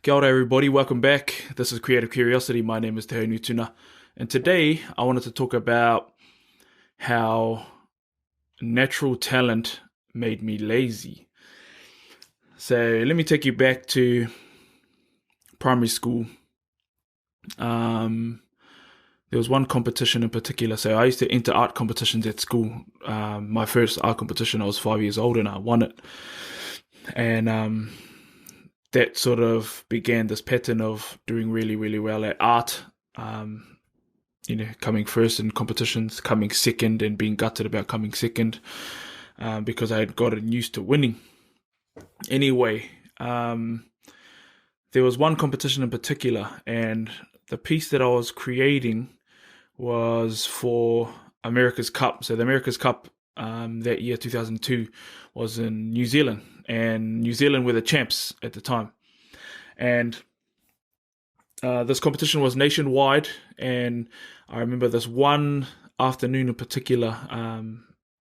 Kia ora everybody, welcome back. This is Creative Curiosity. My name is Te Haunui, and today I wanted to talk about how natural talent made me lazy. So let me take you back to primary school. There was one competition in particular. So I used to enter art competitions at school. My first art competition, I was 5 years old and I won it. And that sort of began this pattern of doing really, really well at art. Coming first in competitions, coming second, and being gutted about coming second because I had gotten used to winning. Anyway, there was one competition in particular, and the piece that I was creating was for America's Cup. So the America's Cup that year, 2002, was in New Zealand, and New Zealand were the champs at the time. And this competition was nationwide, and I remember this one afternoon in particular.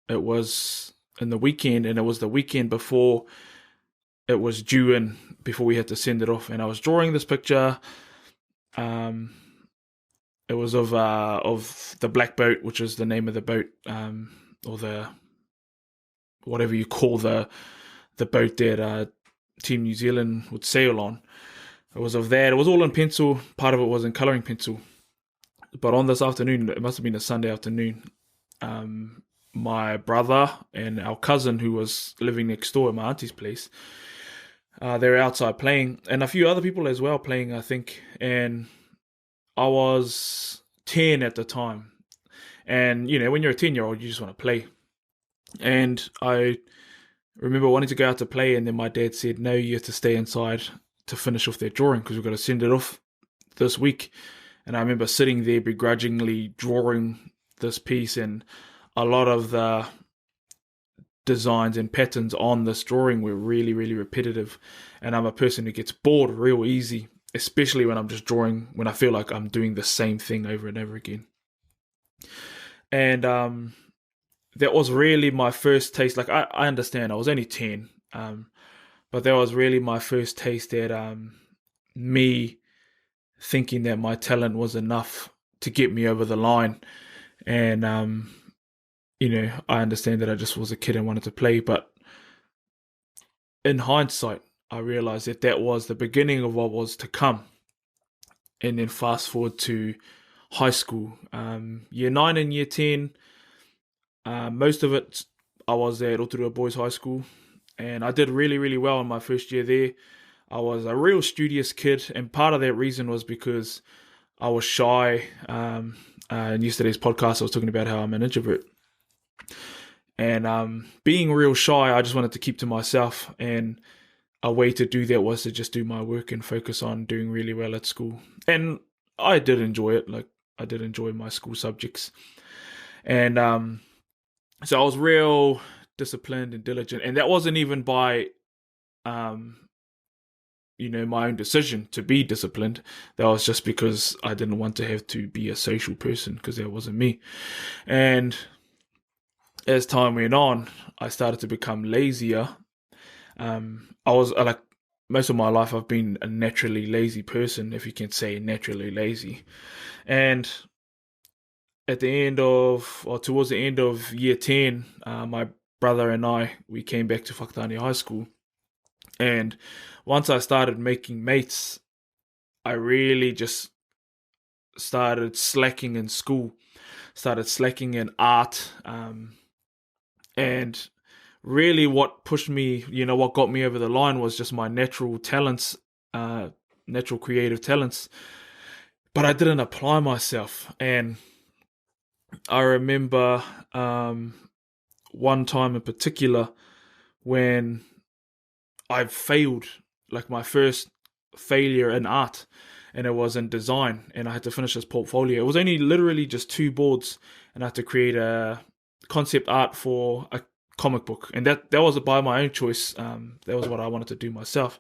It was in the weekend, and it was the weekend before it was due in, before we had to send it off. And I was drawing this picture. It was of the Black Boat, which is the name of the boat, or the whatever you call the boat that Team New Zealand would sail on. It was of that. It was all in pencil. Part of it was in colouring pencil. But on this afternoon, it must have been a Sunday afternoon, my brother and our cousin, who was living next door at my auntie's place, they were outside playing, and a few other people as well playing, I think. And I was 10 at the time. And, when you're a 10-year-old, you just want to play. And I remember wanting to go out to play, and then my dad said, no, you have to stay inside to finish off that drawing because we've got to send it off this week. And I remember sitting there begrudgingly drawing this piece, and a lot of the designs and patterns on this drawing were really, really repetitive. And I'm a person who gets bored real easy, especially when I'm just drawing, when I feel like I'm doing the same thing over and over again. And that was really my first taste. Like, I understand I was only 10, but that was really my first taste at me thinking that my talent was enough to get me over the line. And, I understand that I just was a kid and wanted to play, but in hindsight, I realized that that was the beginning of what was to come. And then fast forward to high school, year 9 and year 10, most of it I was at Rotorua Boys High School, and I did really, really well in my first year there. I was a real studious kid, and part of that reason was because I was shy. In yesterday's podcast, I was talking about how I'm an introvert. And being real shy, I just wanted to keep to myself, and a way to do that was to just do my work and focus on doing really well at school. And I did enjoy it. Like, I did enjoy my school subjects. And so I was real disciplined and diligent. And that wasn't even by, my own decision to be disciplined. That was just because I didn't want to have to be a social person, because that wasn't me. And as time went on, I started to become lazier. I was like, most of my life I've been a naturally lazy person, if you can say naturally lazy. And at the end of, or towards the end of year 10, my brother and we came back to Whakatane High School. And once I started making mates, I really just started slacking in school, started slacking in art. And really what pushed me, what got me over the line was just my natural talents, natural creative talents. But I didn't apply myself. And I remember one time in particular when I failed, like my first failure in art, and it was in design, and I had to finish this portfolio. It was only literally just 2 boards, and I had to create a concept art for a comic book, and that was by my own choice. That was what I wanted to do myself,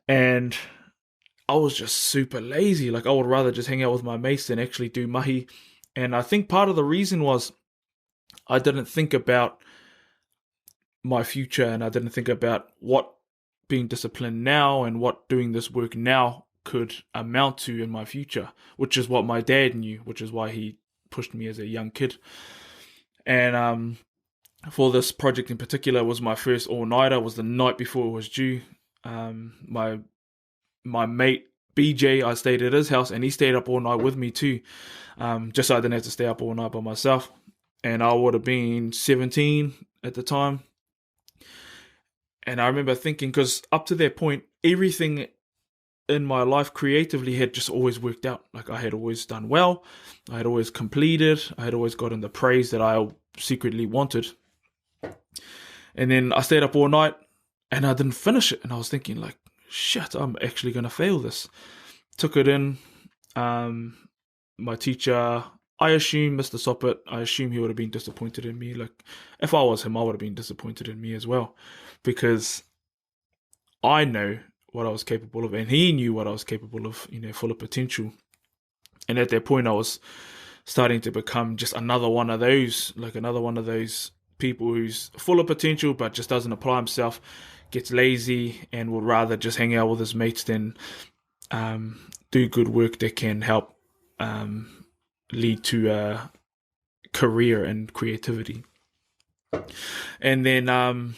and I was just super lazy. Like, I would rather just hang out with my mates than actually do mihi. And I think part of the reason was I didn't think about my future, and I didn't think about what being disciplined now and what doing this work now could amount to in my future, which is what my dad knew, which is why he pushed me as a young kid. And for this project in particular, it was my first all-nighter. It was the night before it was due. My mate BJ, I stayed at his house, and he stayed up all night with me too, just so I didn't have to stay up all night by myself. And I would have been 17 at the time. And I remember thinking, because up to that point, everything in my life creatively had just always worked out. Like, I had always done well, I had always completed, I had always gotten the praise that I secretly wanted. And then I stayed up all night and I didn't finish it. And I was thinking, like, shit, I'm actually going to fail this. Took it in. My teacher, I assume, Mr. Soppet, I assume he would have been disappointed in me. Like, if I was him, I would have been disappointed in me as well, because I know what I was capable of, and he knew what I was capable of, full of potential. And at that point, I was starting to become just another one of those people who's full of potential but just doesn't apply himself, gets lazy, and would rather just hang out with his mates than do good work that can help lead to a career and creativity. And then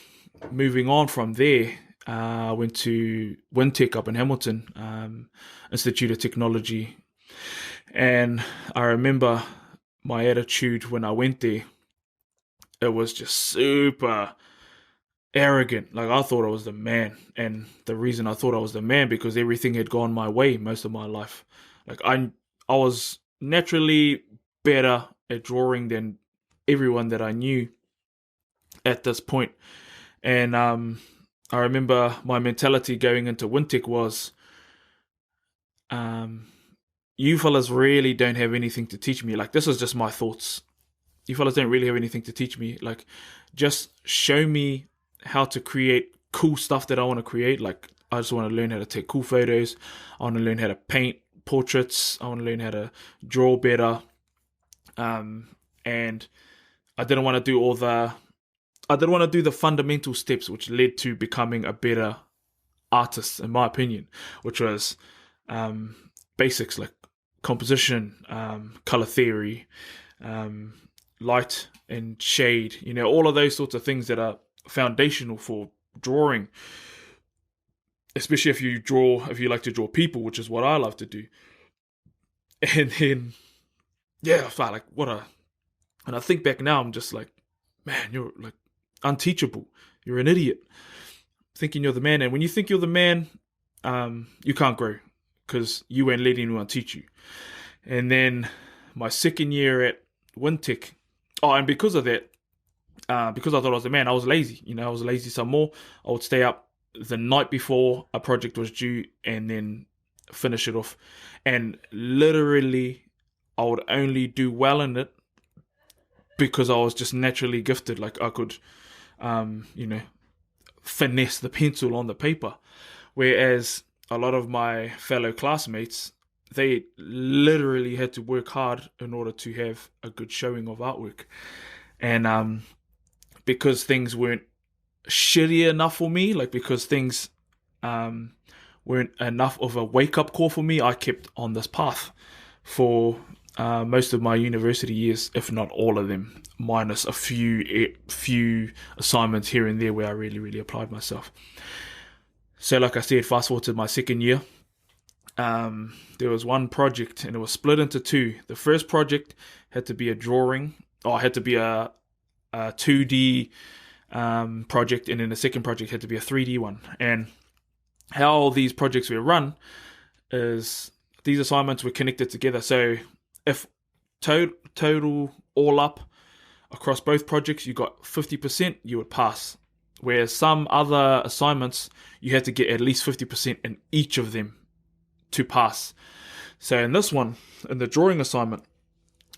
moving on from there, I went to Wintec up in Hamilton, Institute of Technology. And I remember my attitude when I went there, it was just super arrogant. Like, I thought I was the man. And the reason I thought I was the man, because everything had gone my way most of my life. Like, I was naturally better at drawing than everyone that I knew at this point. And I remember my mentality going into Wintec was, you fellas really don't have anything to teach me. Like, this is just my thoughts. You fellas don't really have anything to teach me. Like, just show me how to create cool stuff that I want to create. Like, I just want to learn how to take cool photos. I want to learn how to paint portraits. I want to learn how to draw better. And I didn't want to do the fundamental steps which led to becoming a better artist, in my opinion, which was basics like composition, color theory, light and shade, all of those sorts of things that are foundational for drawing, especially if you like to draw people, which is what I love to do. And then, I felt like, and I think back now, I'm just like, man, you're like unteachable. You're an idiot. Thinking you're the man. And when you think you're the man, you can't grow, because you won't let anyone teach you. And my second year at Wintec, and because of that, because I thought I was the man, I was lazy. I was lazy some more. I would stay up the night before a project was due and then finish it off. And literally, I would only do well in it because I was just naturally gifted. Like, I could, finesse the pencil on the paper. Whereas a lot of my fellow classmates, they literally had to work hard in order to have a good showing of artwork. And because things weren't shitty enough for me, like because things weren't enough of a wake-up call for me, I kept on this path for most of my university years, if not all of them, minus a few assignments here and there where I really, really applied myself. So like I said, fast forward to my second year, there was one project and it was split into two. The first project had to be a drawing, or had to be a 2D project, and then the second project had to be a 3D one. And how these projects were run is these assignments were connected together. So if total all up across both projects you got 50%, you would pass. Whereas some other assignments you had to get at least 50% in each of them to pass. So in this one, in the drawing assignment,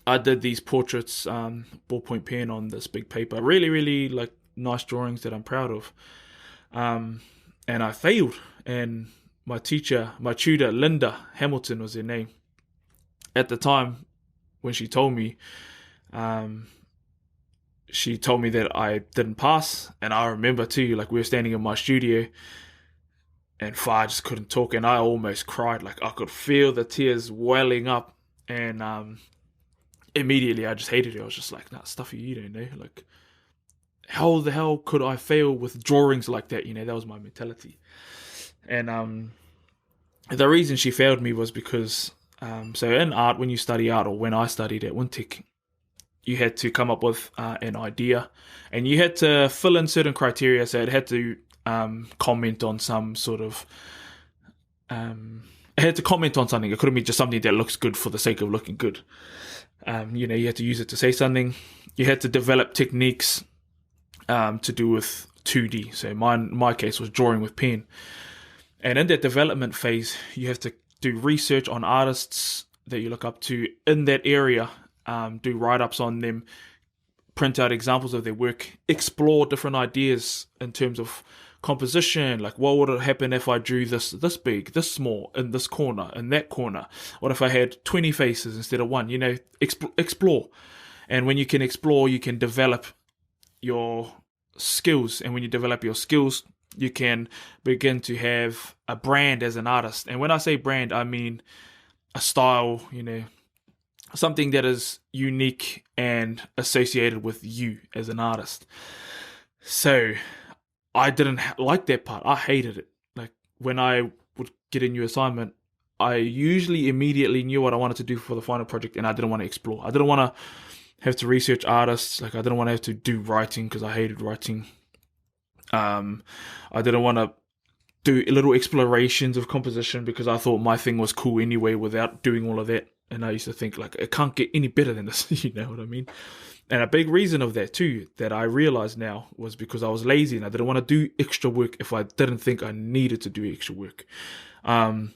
I did these portraits, ballpoint pen on this big paper. Really, really like nice drawings that I'm proud of. And I failed. And my tutor, Linda Hamilton was her name. At the time, when she told me that I didn't pass. And I remember too, like we were standing in my studio and I just couldn't talk, and I almost cried. Like, I could feel the tears welling up, and immediately I just hated it. I was just like, nah, stuff you don't know. Like, how the hell could I fail with drawings like that? That was my mentality. And the reason she failed me was because, so in art, when you study art, or when I studied at Wintec, you had to come up with an idea, and you had to fill in certain criteria. So it had to comment on some sort of, it had to comment on something. It couldn't be just something that looks good for the sake of looking good. You had to use it to say something. You had to develop techniques to do with 2D. So my case was drawing with pen. And in that development phase, you have to do research on artists that you look up to in that area, do write-ups on them, print out examples of their work, explore different ideas in terms of composition, like what would happen if I drew this big, this small, in this corner, in that corner? What if I had 20 faces instead of one? Explore. And when you can explore, you can develop your skills. And when you develop your skills, you can begin to have a brand as an artist. And when I say brand, I mean a style, something that is unique and associated with you as an artist. So I didn't like that part. I hated it. Like, when I would get a new assignment, I usually immediately knew what I wanted to do for the final project, and I didn't want to explore. I didn't want to have to research artists. Like, I didn't want to have to do writing because I hated writing. I didn't want to do little explorations of composition because I thought my thing was cool anyway without doing all of that. And I used to think, like, it can't get any better than this. You know what I mean? And a big reason of that too, that I realize now, was because I was lazy and I didn't want to do extra work if I didn't think I needed to do extra work. So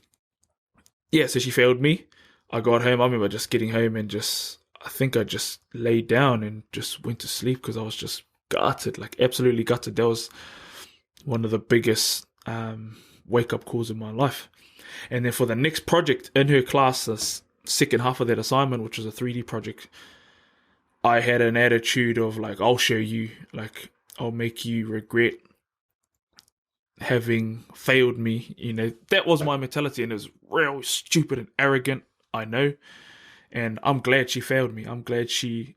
she failed me. I got home. I remember just getting home and I think I just laid down and just went to sleep because I was just gutted, like absolutely gutted. That was one of the biggest wake-up calls in my life. And then for the next project in her class, the second half of that assignment, which was a 3D project, I had an attitude of like, I'll show you, like, I'll make you regret having failed me. That was my mentality, and it was real stupid and arrogant, I know. And I'm glad she failed me. I'm glad she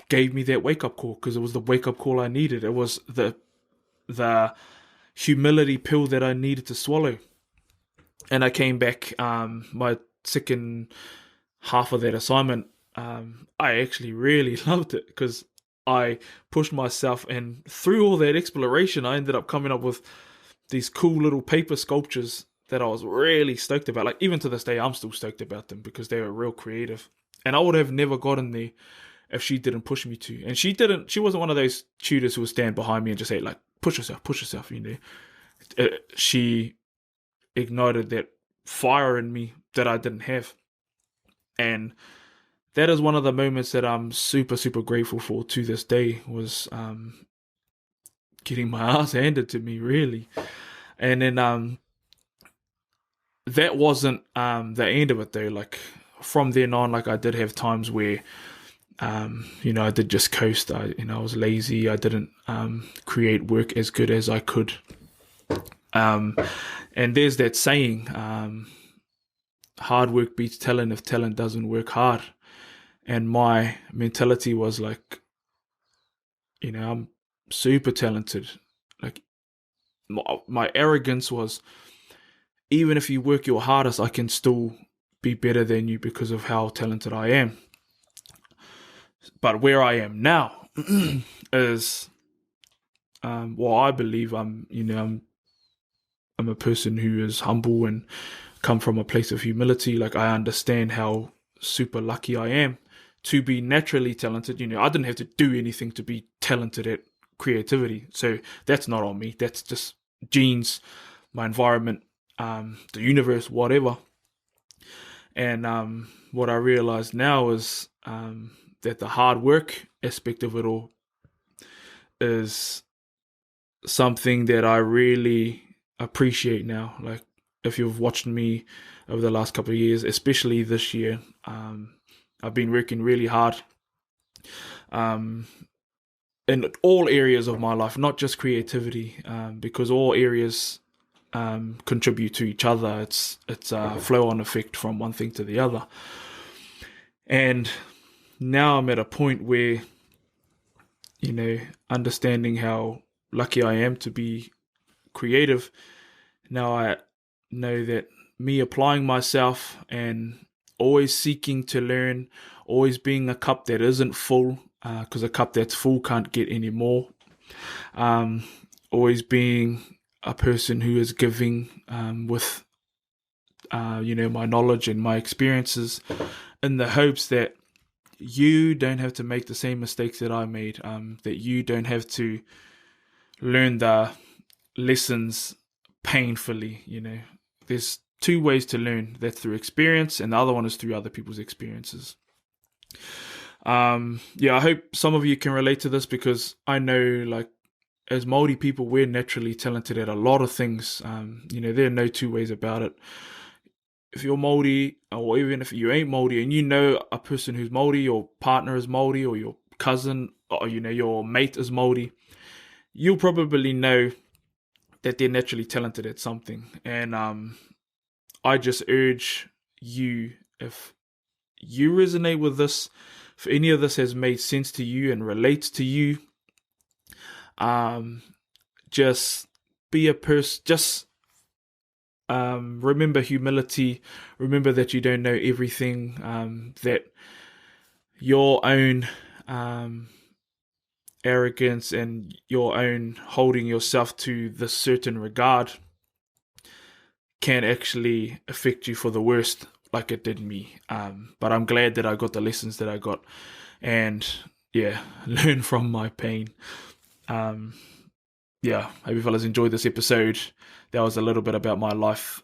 gave me that wake-up call, because it was the wake-up call I needed. It was the humility pill that I needed to swallow. And I came back, my second half of that assignment, I actually really loved it because I pushed myself, and through all that exploration, I ended up coming up with these cool little paper sculptures that I was really stoked about. Like, even to this day, I'm still stoked about them because they were real creative. And I would have never gotten there if she didn't push me to. And she wasn't one of those tutors who would stand behind me and just say, like, push yourself, She ignited that fire in me that I didn't have. And that is one of the moments that I'm super, super grateful for to this day, was getting my ass handed to me, really. And then that wasn't the end of it, though. Like, from then on, like, I did have times where I did just coast. I was lazy. I didn't create work as good as I could. And there's that saying, hard work beats talent if talent doesn't work hard. And my mentality was like, I'm super talented. Like, my arrogance was, even if you work your hardest, I can still be better than you because of how talented I am. But where I am now is, I believe I'm a person who is humble and come from a place of humility. Like, I understand how super lucky I am to be naturally talented. I didn't have to do anything to be talented at creativity. So that's not on me. That's just genes, my environment, the universe, whatever. And what I realize now is that the hard work aspect of it all is something that I really appreciate now. Like, if you've watched me over the last couple of years, especially this year, I've been working really hard in all areas of my life, not just creativity, because all areas contribute to each other. It's a flow-on effect from one thing to the other. And now I'm at a point where, understanding how lucky I am to be creative, now I know that me applying myself and always seeking to learn, always being a cup that isn't full, because a cup that's full can't get any more. Always being a person who is giving with, my knowledge and my experiences, in the hopes that you don't have to make the same mistakes that I made, that you don't have to learn the lessons painfully. There's two ways to learn. That's through experience, and the other one is through other people's experiences. I hope some of you can relate to this, because I know, as Māori people, we're naturally talented at a lot of things. There are no two ways about it. If you're Māori, or even if you ain't Māori, and you know a person who's Māori, your partner is Māori, or your cousin, or your mate is Māori, you'll probably know that they're naturally talented at something. And I just urge you, if you resonate with this, if any of this has made sense to you and relates to you, just be a person. Just remember humility. Remember that you don't know everything. That your own arrogance and your own holding yourself to this certain regard can actually affect you for the worst, like it did me. But I'm glad that I got the lessons that I got, and learn from my pain. Hope you fellas enjoyed this episode. That was a little bit about my life.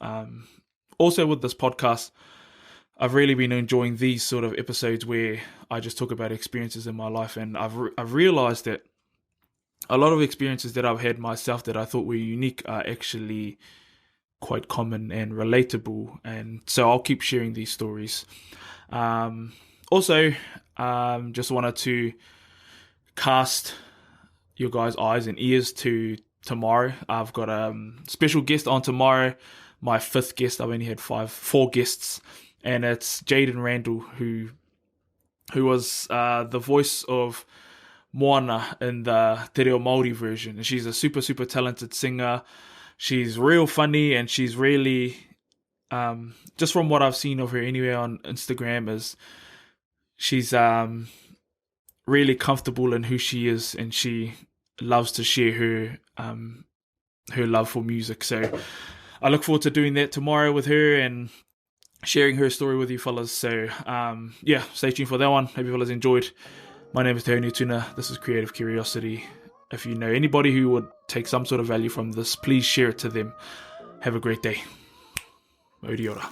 Also with this podcast, I've really been enjoying these sort of episodes where I just talk about experiences in my life, and I've realized that a lot of experiences that I've had myself that I thought were unique are actually quite common and relatable, and so I'll keep sharing these stories. Also, just wanted to cast your guys' eyes and ears to tomorrow. I've got a special guest on tomorrow, my 5th guest. I've only had 4 guests, and it's Jaden Randall, who was the voice of Moana in the Te Reo Māori version. And she's a super, super talented singer. She's real funny, and she's really, just from what I've seen of her anyway on Instagram, is she's really comfortable in who she is, and she loves to share her love for music. So I look forward to doing that tomorrow with her and sharing her story with you fellas. So stay tuned for that one. Hope you fellas enjoyed. My name is Te Haunui Tuna. This is Creative Curiosity. If you know anybody who would take some sort of value from this, please share it to them. Have a great day. Odiora.